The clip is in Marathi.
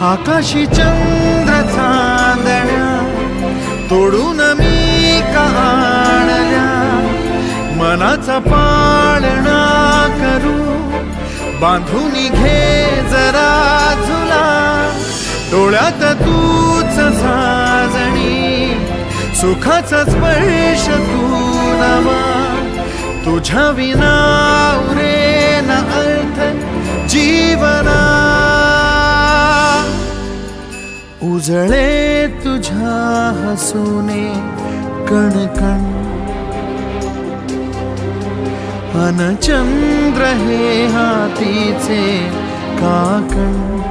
आकाशी चंद्र चांदण्या तोडून मी का आणल्या, मनाचा पाळणा करू बांधून घे जरा झुला, डोळ्यात तूच साजणी सुखाचा स्पर्श तू नवा, तुझ्या विना उरेना अर्थ जीवना, उजळे तुझ्या हसूने कणकण, अन चंद्र हे हातीचे काकण.